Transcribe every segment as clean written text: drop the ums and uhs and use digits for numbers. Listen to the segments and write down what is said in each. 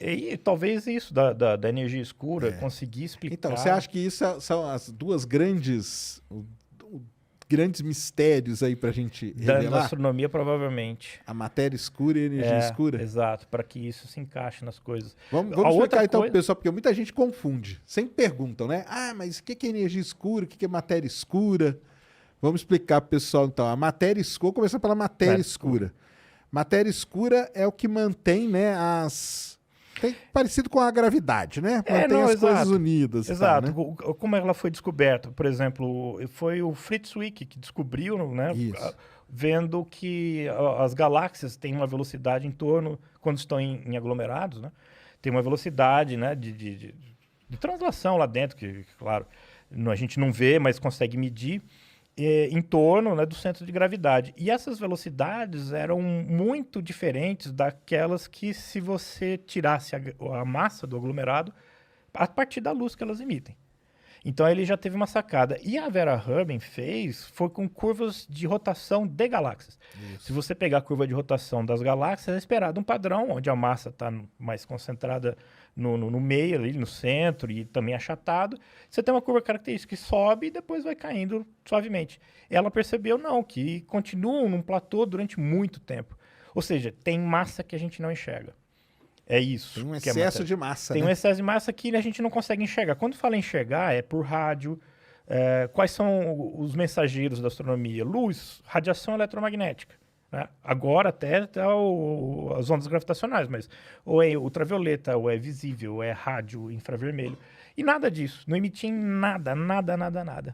E talvez isso da energia escura, conseguir explicar... Então, você acha que isso são as duas grandes mistérios aí pra gente Da revelar? astronomia, provavelmente. A matéria escura e a energia escura? Exato, para que isso se encaixe nas coisas. Vamos A explicar outra então pro coisa... pessoal, porque muita gente confunde. Sempre perguntam, né? Ah, mas o que é energia escura? O que é matéria escura? Vamos explicar pro pessoal então. A matéria escura, vou começar pela matéria escura. Matéria escura é o que mantém, né, parecido com a gravidade, né? Mantém as coisas unidas. Exato. Tal, né? Como ela foi descoberta? Por exemplo, foi o Fritz Zwick que descobriu, né? Vendo que as galáxias têm uma velocidade em torno, quando estão em aglomerados, né? Tem uma velocidade, né, de translação lá dentro, que, claro, a gente não vê, mas consegue medir, em torno, né, do centro de gravidade. E essas velocidades eram muito diferentes daquelas que, se você tirasse a massa do aglomerado, a partir da luz que elas emitem. Então ele já teve uma sacada. E a Vera Rubin foi com curvas de rotação de galáxias. Isso. Se você pegar a curva de rotação das galáxias, é esperado um padrão, onde a massa está mais concentrada no meio, ali, no centro, e também achatado. Você tem uma curva característica que sobe e depois vai caindo suavemente. Ela percebeu, não, que continuam num platô durante muito tempo. Ou seja, tem massa que a gente não enxerga. É isso. Tem um excesso de massa, Tem um excesso de massa que a gente não consegue enxergar. Quando fala enxergar, é por rádio. Quais são os mensageiros da astronomia? Luz, radiação eletromagnética. Né? Agora até as ondas gravitacionais, mas ou é ultravioleta, ou é visível, ou é rádio, infravermelho. E nada disso. Não emitia nada.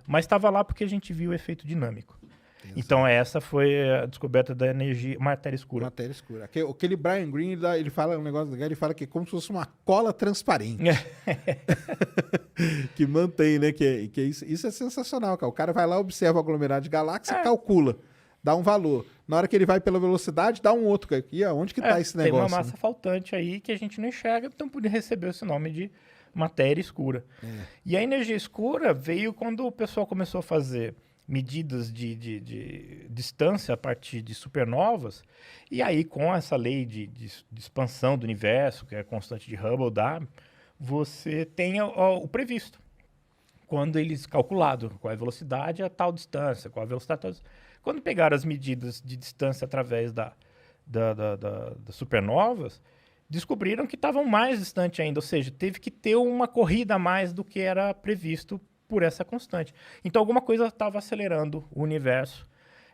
Mas estava lá porque a gente viu o efeito dinâmico. Exato. Então essa foi a descoberta da energia, matéria escura. Matéria escura. Aquele Brian Greene, ele fala um negócio legal, ele fala que é como se fosse uma cola transparente. Que mantém, né? Isso é sensacional, cara. O cara vai lá, observa o aglomerado de galáxias, calcula, dá um valor. Na hora que ele vai pela velocidade, dá um outro. E onde que tá esse negócio? Tem uma massa faltante aí que a gente não enxerga, então podia receber esse nome de matéria escura. E a energia escura veio quando o pessoal começou a fazer medidas de distância a partir de supernovas, e aí com essa lei de expansão do universo, que é a constante de Hubble, você tem o previsto. Quando eles calcularam qual é a velocidade a tal distância, qual a velocidade a tal distância. Quando pegaram as medidas de distância através das supernovas, descobriram que estavam mais distantes ainda, ou seja, teve que ter uma corrida a mais do que era previsto por essa constante. Então alguma coisa estava acelerando o universo.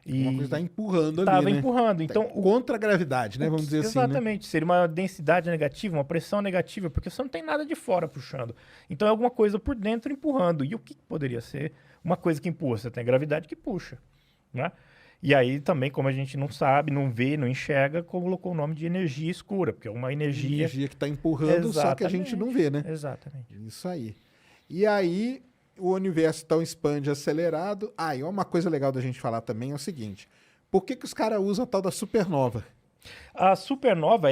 Uma coisa está empurrando ali, Estava empurrando. Então, contra a gravidade, né? Vamos dizer assim. Exatamente. Seria uma densidade negativa, uma pressão negativa, porque você não tem nada de fora puxando. Então é alguma coisa por dentro empurrando. E o que poderia ser uma coisa que empurra? Você tem a gravidade que puxa, né? E aí também, como a gente não sabe, não vê, não enxerga, colocou o nome de energia escura, porque é uma energia... Energia que está empurrando, só que a gente não vê, né? Exatamente. Isso aí. E aí, o universo então expande acelerado. E uma coisa legal da gente falar também é o seguinte. Por que os caras usam a tal da supernova? A supernova,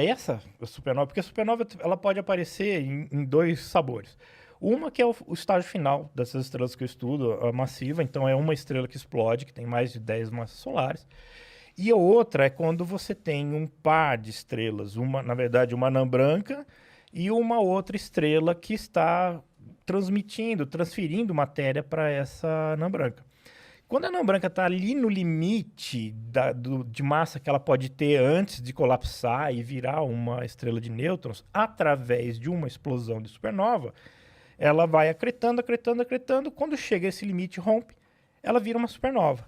porque a supernova ela pode aparecer em dois sabores. Uma que é o estágio final dessas estrelas que eu estudo, a massiva, então é uma estrela que explode, que tem mais de 10 massas solares. E a outra é quando você tem um par de estrelas, na verdade uma anã branca e uma outra estrela que está transferindo matéria para essa anã branca. Quando a anã branca está ali no limite de massa que ela pode ter antes de colapsar e virar uma estrela de nêutrons, através de uma explosão de supernova, ela vai acretando. Quando chega a esse limite, rompe, ela vira uma supernova.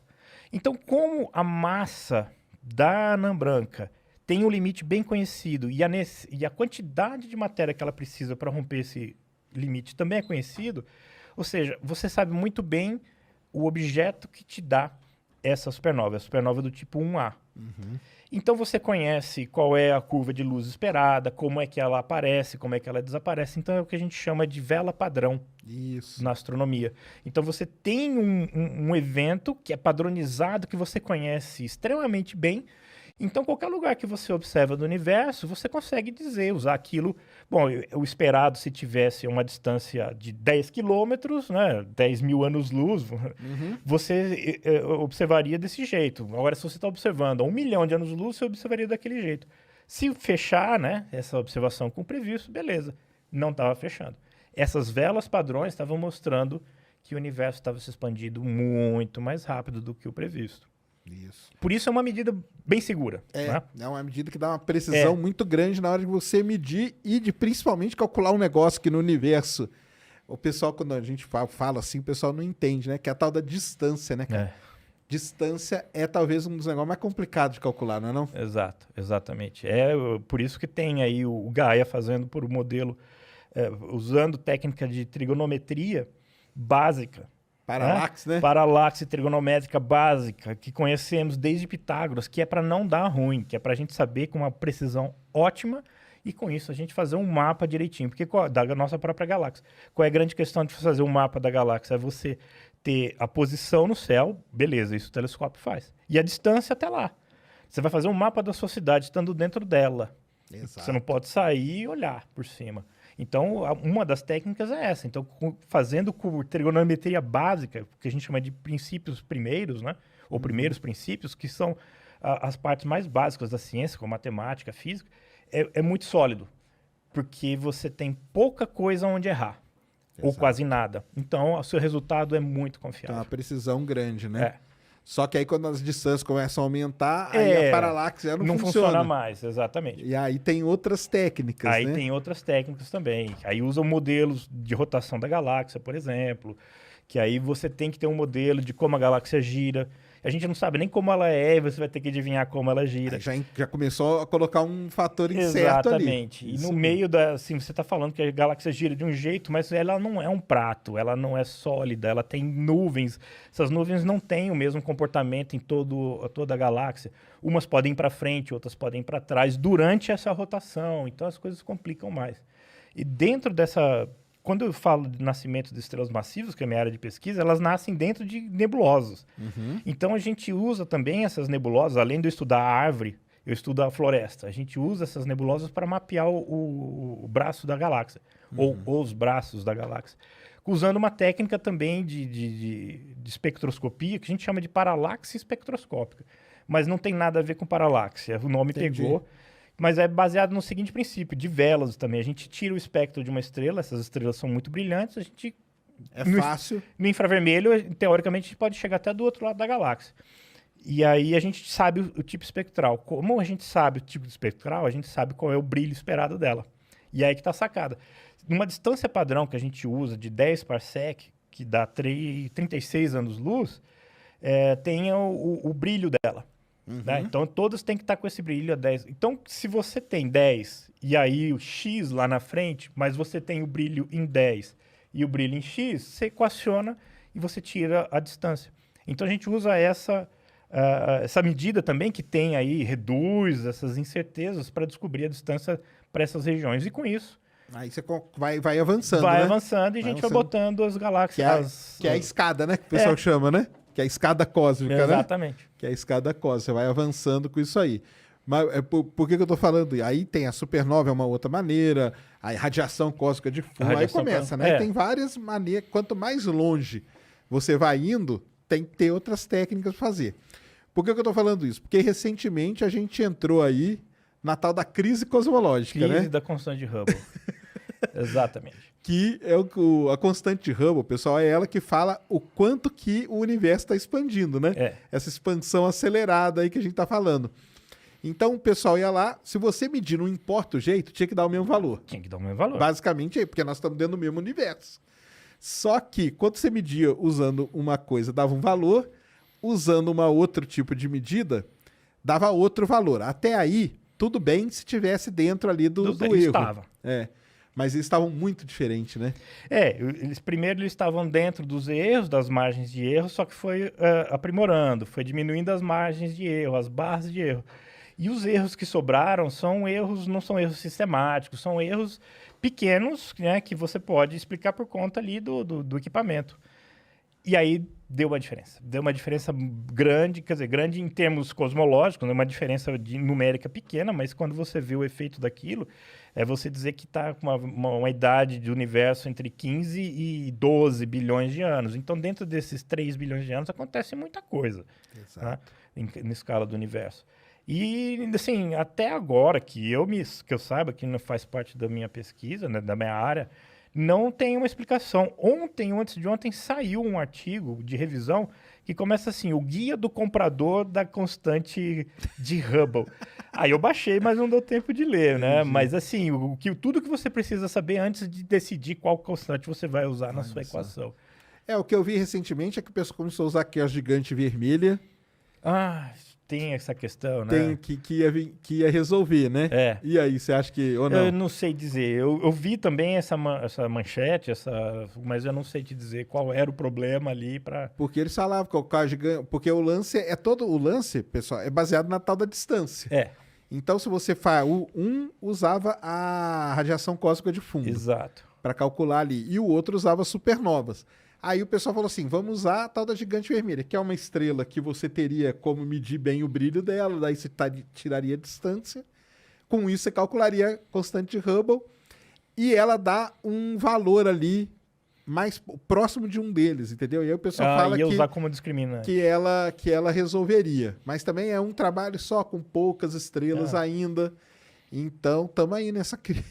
Então, como a massa da anã branca tem um limite bem conhecido e a quantidade de matéria que ela precisa para romper esse limite também é conhecido, ou seja, você sabe muito bem o objeto que te dá essa supernova, a supernova do tipo 1A. Uhum. Então você conhece qual é a curva de luz esperada, como é que ela aparece, como é que ela desaparece. Então é o que a gente chama de vela padrão na astronomia. Então você tem um evento que é padronizado, que você conhece extremamente bem. Então qualquer lugar que você observa do universo, você consegue usar aquilo. Bom, o esperado se tivesse uma distância de 10 quilômetros, né, 10 mil anos-luz, você observaria desse jeito. Agora, se você está observando a 1 milhão de anos-luz, você observaria daquele jeito. Se fechar, né, essa observação com o previsto, beleza. Não estava fechando. Essas velas padrões estavam mostrando que o universo estava se expandindo muito mais rápido do que o previsto. Isso. Por isso é uma medida bem segura. Né? É uma medida que dá uma precisão muito grande na hora de você medir e de principalmente calcular um negócio que no universo... O pessoal, quando a gente fala assim, o pessoal não entende, né? Que é a tal da distância, né, cara? Distância é talvez um dos negócios mais complicados de calcular, não é não? Exato, exatamente. É por isso que tem aí o Gaia fazendo por um modelo, usando técnica de trigonometria básica. Paralaxe, né? Paralaxe trigonométrica básica, que conhecemos desde Pitágoras, que é para não dar ruim, que é para a gente saber com uma precisão ótima e com isso a gente fazer um mapa direitinho, porque da nossa própria galáxia. Qual é a grande questão de fazer um mapa da galáxia? É você ter a posição no céu, beleza, isso o telescópio faz. E a distância até lá. Você vai fazer um mapa da sua cidade estando dentro dela. Exato. Você não pode sair e olhar por cima. Então, uma das técnicas é essa. Então, fazendo com trigonometria básica, que a gente chama de princípios primeiros, né? Ou primeiros princípios, que são as partes mais básicas da ciência, como matemática, física, é muito sólido. Porque você tem pouca coisa onde errar. Exato. Ou quase nada. Então, o seu resultado é muito confiável. Tem uma precisão grande, né? É. Só que aí quando as distâncias começam a aumentar, aí a paralaxe já não funciona mais, exatamente. E aí tem outras técnicas, aí né? tem outras técnicas também. Aí usam modelos de rotação da galáxia, por exemplo, que aí você tem que ter um modelo de como a galáxia gira. A gente não sabe nem como ela é, e você vai ter que adivinhar como ela gira. Já começou a colocar um fator incerto ali. Exatamente. E no meio assim, você está falando que a galáxia gira de um jeito, mas ela não é um prato, ela não é sólida, ela tem nuvens. Essas nuvens não têm o mesmo comportamento em toda a galáxia. Umas podem ir para frente, outras podem ir para trás durante essa rotação. Então as coisas complicam mais. E dentro dessa... Quando eu falo de nascimento de estrelas massivas, que é a minha área de pesquisa, elas nascem dentro de nebulosas. Então, a gente usa também essas nebulosas, além de eu estudar a árvore, eu estudo a floresta. A gente usa essas nebulosas para mapear o braço da galáxia, ou os braços da galáxia. Usando uma técnica também de espectroscopia, que a gente chama de paralaxe espectroscópica. Mas não tem nada a ver com paralaxe, o nome pegou... Mas é baseado no seguinte princípio, de velas também. A gente tira o espectro de uma estrela, essas estrelas são muito brilhantes, a gente... fácil. No infravermelho, teoricamente, a gente pode chegar até do outro lado da galáxia. E aí a gente sabe o tipo espectral. Como a gente sabe o tipo espectral, a gente sabe qual é o brilho esperado dela. E aí que está a sacada. Numa distância padrão que a gente usa de 10 parsec, que dá 36 anos-luz, tem o brilho dela. Né? Então, todas têm que estar com esse brilho a 10. Então, se você tem 10 e aí o X lá na frente, mas você tem o brilho em 10 e o brilho em X, você equaciona e você tira a distância. Então, a gente usa essa medida também que tem aí, reduz essas incertezas para descobrir a distância para essas regiões. E com isso... Aí você vai avançando, Vai né? avançando e a gente vai botando as galáxias... Que é a escada, né? Que o pessoal chama, né? Que é a escada cósmica, Exatamente. Né? Que é a escada cósmica. Você vai avançando com isso aí. Mas por que eu tô falando? Aí tem a supernova, é uma outra maneira, a radiação cósmica de fundo, aí começa, né? Tem várias maneiras. Quanto mais longe você vai indo, tem que ter outras técnicas para fazer. Por que eu tô falando isso? Porque recentemente a gente entrou aí na tal da crise cosmológica, né? Crise da constante de Hubble. Exatamente. Que é a constante Hubble, pessoal, é ela que fala o quanto que o universo está expandindo, né? Essa expansão acelerada aí que a gente está falando. Então, o pessoal ia lá, se você medir não importa o jeito, tinha que dar o mesmo valor. Tinha que dar o mesmo valor. Basicamente, porque nós estamos dentro do mesmo universo. Só que, quando você media usando uma coisa, dava um valor, usando uma outro tipo de medida, dava outro valor. Até aí, tudo bem se tivesse dentro ali do erro. Estava. Mas eles estavam muito diferentes, né? Primeiro eles estavam dentro dos erros, das margens de erro, só que foi aprimorando, foi diminuindo as margens de erro, as barras de erro. E os erros que sobraram não são erros sistemáticos, são erros pequenos, né, que você pode explicar por conta ali do equipamento. E aí deu uma diferença. Deu uma diferença grande, quer dizer, grande em termos cosmológicos, né, uma diferença numérica pequena, mas quando você vê o efeito daquilo, é você dizer que está com uma idade de universo entre 15 e 12 bilhões de anos. Então, dentro desses 3 bilhões de anos, acontece muita coisa, né, na escala do universo. E, assim, até agora, que eu saiba, que não faz parte da minha pesquisa, né, da minha área, não tem uma explicação. Ontem, ou antes de ontem, saiu um artigo de revisão que começa assim, o guia do comprador da constante de Hubble. Aí eu baixei, mas não deu tempo de ler, né? Entendi. Mas assim, tudo que você precisa saber antes de decidir qual constante você vai usar na sua Olha só. equação. O que eu vi recentemente é que o pessoal começou a usar aqui a gigante vermelha, Ah, tem essa questão, né? que ia resolver, né? É. E aí, você acha que, ou Eu não? não sei dizer. Eu vi também essa manchete, mas eu não sei te dizer qual era o problema ali para. Porque eles falavam que o carro gigante, porque o lance, pessoal, é baseado na tal da distância. É, Então, se você faz, um usava a radiação cósmica de fundo exato. para calcular ali, e o outro usava supernovas. Aí o pessoal falou assim: vamos usar a tal da gigante vermelha, que é uma estrela que você teria como medir bem o brilho dela, daí você tiraria a distância. Com isso, você calcularia a constante de Hubble e ela dá um valor ali mais próximo de um deles, entendeu? E aí o pessoal fala Ia usar como discriminante. que ela resolveria. Mas também é um trabalho só, com poucas estrelas ainda. Então, estamos aí nessa crise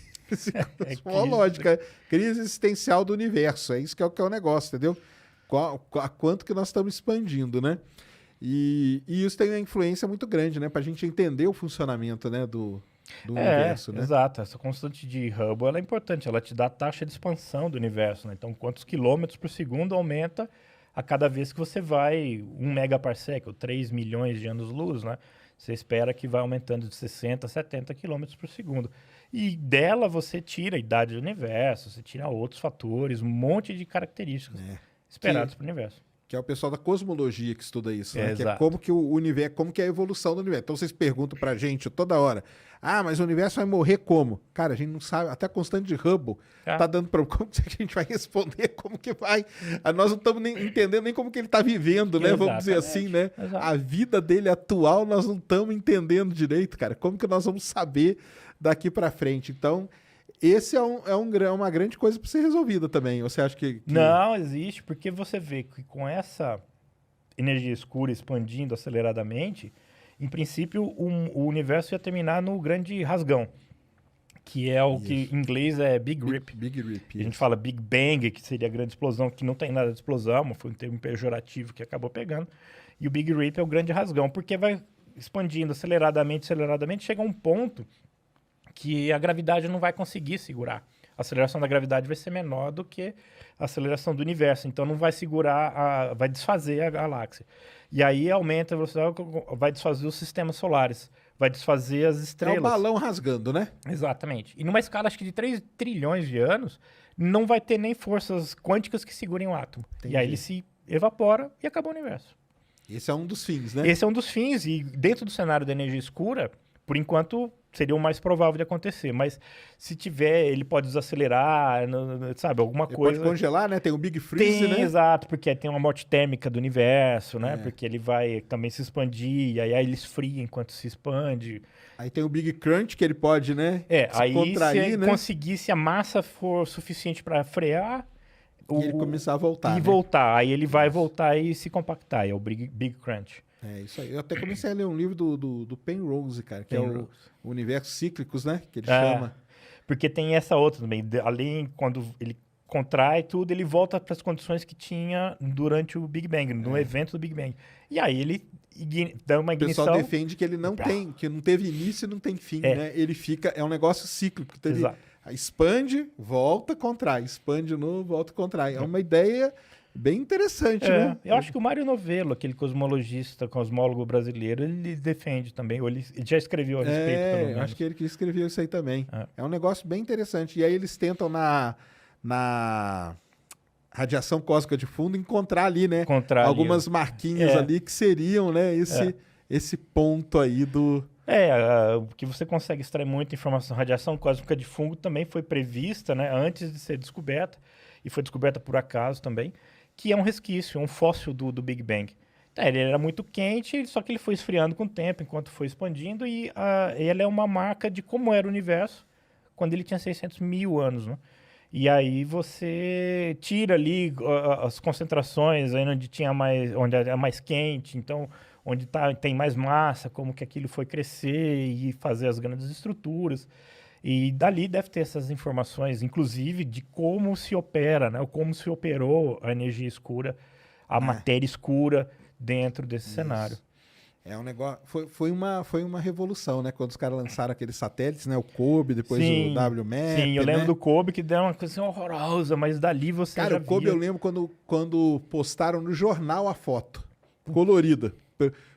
cosmológica, crise existencial do universo. É isso que é o negócio, entendeu? A quanto que nós estamos expandindo, né? E isso tem uma influência muito grande, né? Para a gente entender o funcionamento, né, do universo, né? Exato. Essa constante de Hubble ela é importante. Ela te dá a taxa de expansão do universo, né? Então, quantos quilômetros por segundo aumenta a cada vez que você vai 1 megaparsec, ou 3 milhões de anos-luz, né? Você espera que vai aumentando de 60 a 70 quilômetros por segundo. E dela você tira a idade do universo, você tira outros fatores, um monte de características esperadas para o universo. Que é o pessoal da cosmologia que estuda isso, né? Que é Exato. como que o universo, como que é a evolução do universo. Então vocês perguntam pra gente toda hora: ah, mas o universo vai morrer como? Cara, a gente não sabe, até a constante de Hubble tá dando problema. Como que a gente vai responder? Como que vai? Nós não estamos entendendo nem como que ele tá vivendo, né? Vamos dizer assim, né? Exato. A vida dele atual nós não estamos entendendo direito, cara. Como que nós vamos saber daqui pra frente? Então, esse é uma grande coisa para ser resolvida também. Você acha que... Não, existe, porque você vê que com essa energia escura expandindo aceleradamente, em princípio o universo ia terminar no grande rasgão, que é o que em inglês é Big Rip. Big Rip. A gente fala Big Bang, que seria a grande explosão, que não tem nada de explosão, mas foi um termo pejorativo que acabou pegando. E o Big Rip é o grande rasgão, porque vai expandindo aceleradamente, chega a um ponto que a gravidade não vai conseguir segurar. A aceleração da gravidade vai ser menor do que a aceleração do universo, então não vai segurar, vai desfazer a galáxia. E aí aumenta a velocidade, vai desfazer os sistemas solares, vai desfazer as estrelas. É o balão rasgando, né? Exatamente. E numa escala, acho que de 3 trilhões de anos, não vai ter nem forças quânticas que segurem o átomo. Entendi. E aí ele se evapora e acabou o universo. Esse é um dos fins, né? Esse é um dos fins, e dentro do cenário da energia escura, por enquanto, seria o mais provável de acontecer. Mas se tiver, ele pode desacelerar, sabe, alguma Ele coisa. pode congelar, né? Tem o Big Freeze, Tem, né? exato, porque tem uma morte térmica do universo, né? Porque ele vai também se expandir, e aí ele esfria enquanto se expande. Aí tem o Big Crunch, que ele pode, né? Se Aí contrair, se né? conseguir, se a massa for suficiente para frear... E ele começar a voltar, E né? voltar. Aí ele vai voltar e se compactar. É o Big Crunch. É isso aí. Eu até comecei a ler um livro do Penrose, cara, que é o Universo Cíclicos, né? Que ele chama. Porque tem essa outra também. Além, quando ele contrai tudo, ele volta para as condições que tinha durante o Big Bang, no evento do Big Bang. E aí ele dá uma ignição... O pessoal defende que ele não tem, que não teve início e não tem fim, né? Ele fica... É um negócio cíclico. Então ele expande, volta, contrai. Expande de novo, volta, contrai. É uma ideia... Bem interessante, né? Eu acho que o Mário Novelo, aquele cosmólogo brasileiro, ele defende também, ou ele já escreveu a respeito, pelo menos. Eu acho que ele que escreveu isso aí também. É um negócio bem interessante. E aí eles tentam na radiação cósmica de fundo encontrar ali, né? Algumas marquinhas ali que seriam, né? Esse ponto aí do... que você consegue extrair muita informação. A radiação cósmica de fundo também foi prevista, né? Antes de ser descoberta, e foi descoberta por acaso também, que é um resquício, um fóssil do Big Bang. Ele era muito quente, só que ele foi esfriando com o tempo, enquanto foi expandindo, e ele é uma marca de como era o universo quando ele tinha 600 mil anos, né? E aí você tira ali as concentrações, aí onde era mais quente, então onde tem mais massa, como que aquilo foi crescer e fazer as grandes estruturas. E dali deve ter essas informações, inclusive de como se opera, né? Ou como se operou a energia escura, a matéria escura dentro desse cenário. É um negócio. Foi uma revolução, né? Quando os caras lançaram aqueles satélites, né? O COBE, depois o WMAP. Sim, eu lembro né? do COBE que deu uma coisa assim horrorosa, mas dali você Cara, já o COBE via... eu lembro quando postaram no jornal a foto colorida.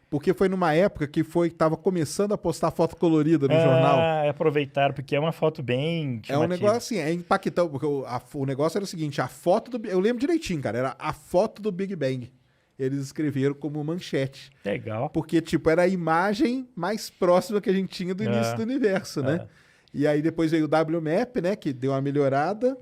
Porque foi numa época que tava começando a postar foto colorida no jornal. Aproveitaram, porque é uma foto bem É um chamativa. negócio assim, é impactante, porque o negócio era o seguinte, a foto do... Eu lembro direitinho, cara, era a foto do Big Bang. Eles escreveram como manchete. Legal. Porque, tipo, era a imagem mais próxima que a gente tinha do início do universo, né? E aí depois veio o WMAP, né? Que deu uma melhorada.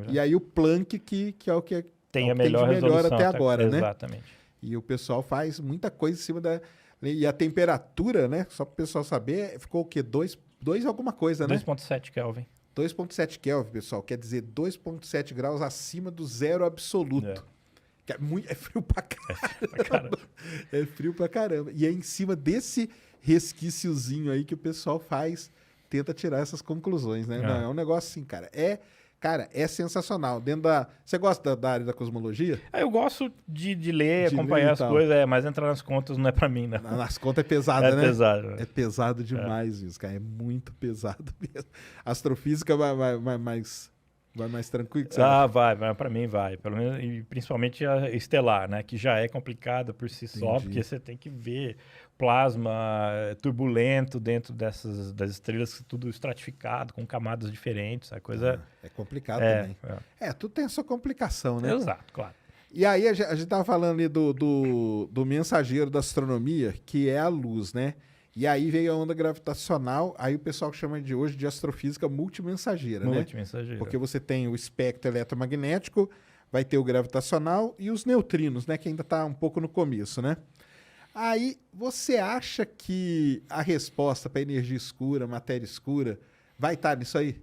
E aí o Planck, que é o que tem é a melhor de melhor resolução até agora, né? Exatamente. E o pessoal faz muita coisa em cima da... E a temperatura, né? Só para o pessoal saber, ficou o quê? 2 alguma coisa, né? 2.7 Kelvin. 2.7 Kelvin, pessoal. Quer dizer, 2.7 graus acima do zero absoluto. Que é frio pra caramba. É frio pra caramba. E é em cima desse resquíciozinho aí que o pessoal tenta tirar essas conclusões, né? Não, é um negócio assim, cara. É sensacional. Você gosta da área da cosmologia? Eu gosto de ler, acompanhar as coisas, mas entrar nas contas não é pra mim, não. Nas contas é pesada, né? Pesado. É pesado demais isso, cara. É muito pesado mesmo. Astrofísica vai mais tranquilo? Vai, pra mim vai. Pelo menos, e principalmente a estelar, né? Que já é complicada por si só, porque você tem que ver plasma turbulento dentro das estrelas, tudo estratificado, com camadas diferentes. A coisa é complicado também. Tudo tem a sua complicação, né? Exato, claro. E aí a gente tava falando ali do mensageiro da astronomia, que é a luz, né? E aí veio a onda gravitacional, aí o pessoal chama hoje de astrofísica multimensageira, né? Porque você tem o espectro eletromagnético, vai ter o gravitacional e os neutrinos, né? Que ainda está um pouco no começo, né? Aí você acha que a resposta para energia escura, matéria escura, vai estar nisso aí?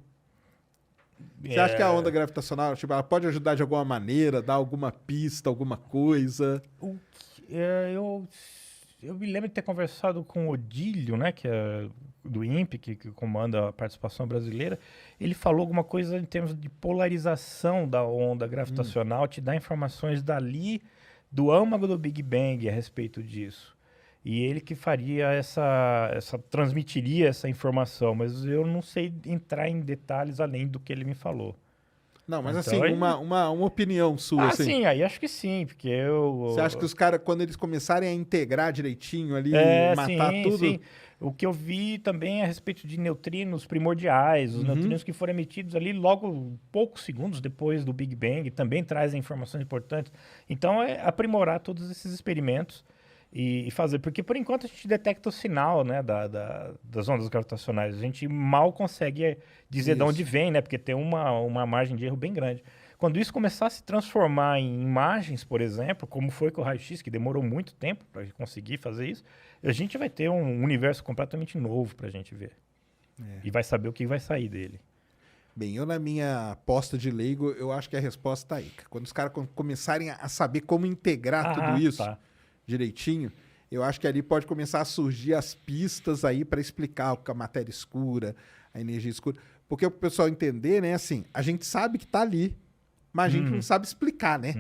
Você acha que a onda gravitacional, tipo, ela pode ajudar de alguma maneira, dar alguma pista, alguma coisa? Eu me lembro de ter conversado com o Odílio, né, que é do INPE, que comanda a participação brasileira. Ele falou alguma coisa em termos de polarização da onda gravitacional, te dá informações dali do âmago do Big Bang a respeito disso. E ele que faria transmitiria essa informação, mas eu não sei entrar em detalhes além do que ele me falou. Não, mas então, assim, uma opinião sua, assim. Sim, aí acho que sim, porque Você acha que os caras, quando eles começarem a integrar direitinho ali, matar tudo... Sim. O que eu vi também é a respeito de neutrinos primordiais, os neutrinos que foram emitidos ali logo poucos segundos depois do Big Bang, também trazem informações importantes. Então, é aprimorar todos esses experimentos e fazer, porque por enquanto a gente detecta o sinal, né, das ondas gravitacionais. A gente mal consegue dizer de onde vem, né, porque tem uma margem de erro bem grande. Quando isso começar a se transformar em imagens, por exemplo, como foi com o raio-x, que demorou muito tempo para conseguir fazer isso, a gente vai ter um universo completamente novo para a gente ver. E vai saber o que vai sair dele. Bem, eu na minha aposta de leigo, eu acho que a resposta está aí. Quando os caras começarem a saber como integrar tudo isso direitinho, eu acho que ali pode começar a surgir as pistas aí para explicar o que é a matéria escura, a energia escura. Porque o pessoal entender, né, assim, a gente sabe que está ali, mas a gente não sabe explicar, né?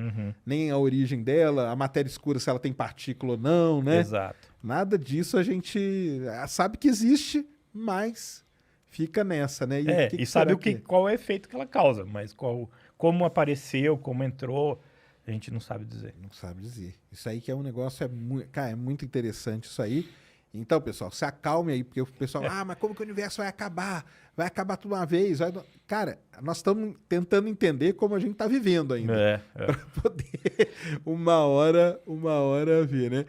Nem a origem dela, a matéria escura, se ela tem partícula ou não, né? Exato. Nada disso a gente sabe que existe, mas fica nessa, né? E sabe qual é o efeito que ela causa, mas como apareceu, como entrou, a gente não sabe dizer. Não sabe dizer. Isso aí que é um negócio, é muito interessante isso aí. Então, pessoal, se acalme aí, porque o pessoal, mas como que o universo vai acabar? Vai acabar tudo uma vez? Cara, nós estamos tentando entender como a gente está vivendo ainda. Para poder uma hora ver, né?